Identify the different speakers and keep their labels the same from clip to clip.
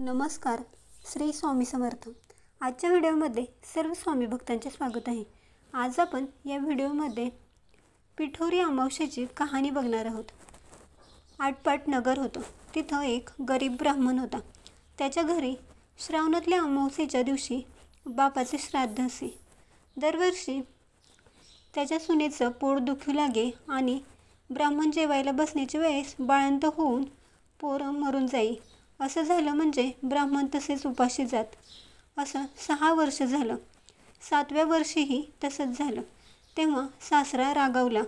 Speaker 1: नमस्कार. श्री स्वामी समर्थ. आजच्या व्हिडिओमध्ये सर्व स्वामी भक्तांचे स्वागत आहे. आज आपण या व्हिडिओमध्ये पिठोरी अमावस्येची कहाणी बघणार आहोत. आटपाट नगर होतं. तिथं एक गरीब ब्राह्मण होता. त्याच्या घरी श्रावणातल्या अमावस्येच्या दिवशी बापाचे श्राद्ध असे. दरवर्षी त्याच्या सुनेचं पोट दुखू लागे आणि ब्राह्मण जेवायला बसण्याच्या वेळेस बाळंत होऊन पोरं मरून जाई. असं झालं म्हणजे ब्राह्मण तसेच उपाशी जात. असं 6 वर्ष झालं. 7व्या वर्षीही तसंच झालं. तेव्हा सासरा रागावला.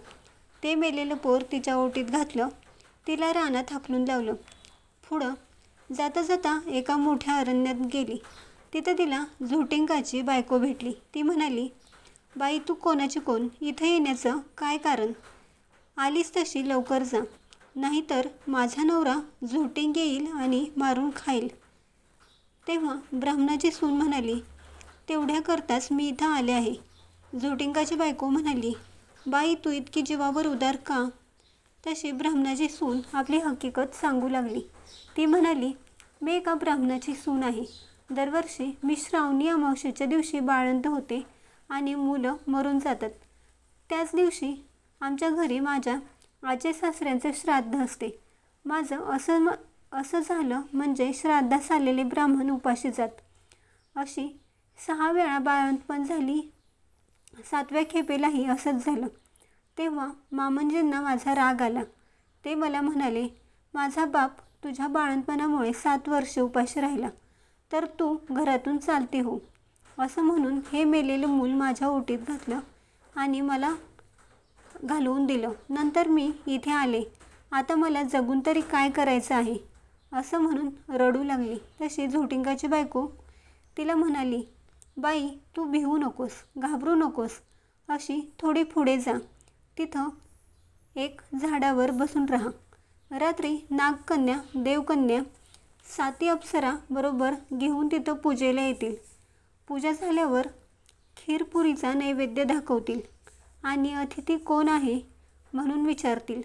Speaker 1: ते मेलेलं पोर तिच्या ओटीत घातलं. तिला रानात हाकलून लावलं. पुढं जाता जाता एका मोठ्या अरण्यात गेली. तिथं तिला झोटिंकाची बायको भेटली. ती म्हणाली, बाई तू कोणाची कोण? इथं येण्याचं काय कारण? आलीस तशी लवकर जा, नाहीतर माझा नवरा झोटिंग येईल आणि मारून खाईल. तेव्हा ब्राह्मणाची सून म्हणाली, तेवढ्याकरताच मी इथं आले आहे. झोटिंकाची बायको म्हणाली, बाई तू इतकी जीवावर उदार का? तशी ब्राह्मणाची सून आपली हकीकत सांगू लागली. ती म्हणाली, मी एका ब्राह्मणाची सून आहे. दरवर्षी मी श्रावणी अमावस्येच्या दिवशी बाळंत होते आणि मुलं मरून जातात. त्याच दिवशी आमच्या घरी माझ्या आजे सासऱ्यांचे श्राद्ध असते. माझं असं झालं म्हणजे श्राद्धास आलेले ब्राह्मण उपाशी जात. अशी 6 वेळा बाळंतपण झाली. 7व्या खेपेलाही असंच झालं. तेव्हा मामंजींना माझा राग आला. ते मला म्हणाले, माझा बाप तुझ्या बाळंतपणामुळे 7 वर्ष उपाशी राहिला, तर तू घरातून चालती हो. असं म्हणून हे मेलेलं मूल माझ्या ओटीत घातलं आणि मला घालवून दिलं. नंतर मी इथे आले. आता मला जगून तरी काय करायचं आहे? असं म्हणून रडू लागली. तशी झोटिंकाची बायको तिला म्हणाली, बाई तू भिवू नकोस, घाबरू नकोस. अशी थोडी पुढे जा. तिथं एक झाडावर बसून राहा. रात्री नागकन्या, देवकन्या, 7 अप्सरा बरोबर घेऊन तिथं पूजेला येतील. पूजा झाल्यावर खीरपुरीचा नैवेद्य दाखवतील आणि अतिथी कोण आहे म्हणून विचारतील.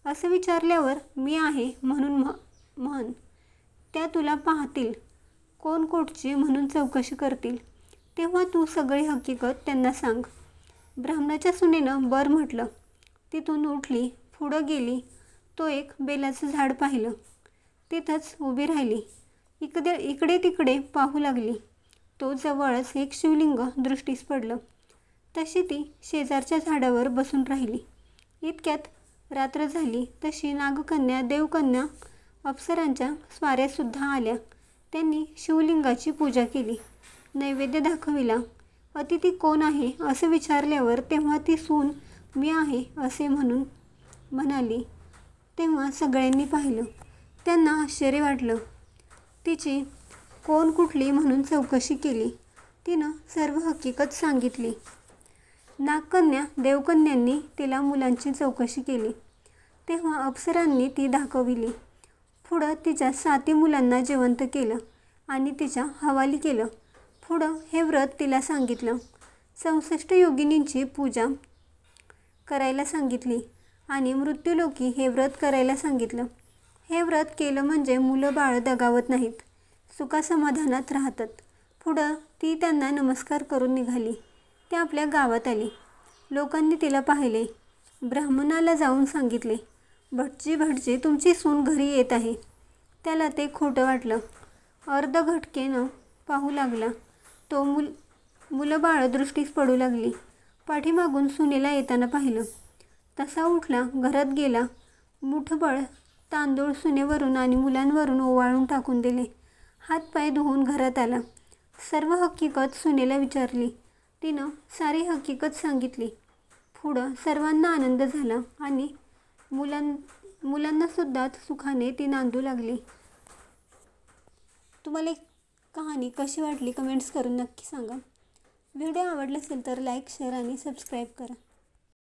Speaker 1: असं विचारल्यावर मी आहे म्हणून म्हण. त्या तुला पाहतील. कोण कुठची म्हणून चौकशी करतील. तेव्हा तू सगळी हकीकत त्यांना सांग. ब्राह्मणाच्या सुनेनं बरं म्हटलं. तिथून उठली, पुढं गेली. तो एक बेलाचं झाड पाहिलं. तिथंच उभी राहिली. इकडे तिकडे पाहू लागली. तो जवळच एक शिवलिंग दृष्टीस पडलं. तशी ती शेजारच्या झाडावर बसून राहिली. इतक्यात रात्र झाली. तशी नागकन्या, देवकन्या, अप्सरांच्या स्वाऱ्यासुद्धा आल्या. त्यांनी शिवलिंगाची पूजा केली, नैवेद्य दाखविला. अतिथी कोण आहे असं विचारल्यावर तेव्हा ती सून मी आहे असे म्हणाली. तेव्हा सगळ्यांनी पाहिलं. त्यांना आश्चर्य वाटलं. तिची कोण कुठली म्हणून चौकशी केली. तिनं सर्व हकीकत सांगितली. नागकन्या, देवकन्यांनी तिला मुलांची चौकशी केली. तेव्हा अप्सरांनी ती दाखविली. पुढं तिच्या 7 मुलांना जिवंत केलं आणि तिच्या हवाली केलं. पुढं हे व्रत तिला सांगितलं. 64 योगिनींची पूजा करायला सांगितली आणि मृत्यूलोकी हे व्रत करायला सांगितलं. हे व्रत केलं म्हणजे मुलं बाळ दगावत नाहीत, सुखासमाधानात राहतात. पुढं ती त्यांना नमस्कार करून निघाली. ती आपल्या गावात आली. लोकांनी तिला पाहिले. ब्राह्मणाला जाऊन सांगितले, भटजी तुमची सून घरी येत आहे. त्याला ते खोटं वाटलं. अर्धघटकेनं पाहू लागला. तो मुलं बाळ दृष्टीस पडू लागली. पाठीमागून सुनेला येताना पाहिलं. तसा उठला, घरात गेला. मुठभर तांदूळ सुनेवरून आणि मुलांवरून ओवाळून टाकून दिले. हातपाय धुवून घरात आला. सर्व हकीकत सुनेला विचारली. तिनं सारी हकीकत सांगितली. पुढं सर्वांना आनंद झाला आणि मुलांनासुद्धा सुखाने ती नांदू लागली. तुम्हाला कहाणी कशी वाटली कमेंट्स करून नक्की सांगा. व्हिडिओ आवडला असेल तर लाईक, शेअर आणि सबस्क्राईब करा.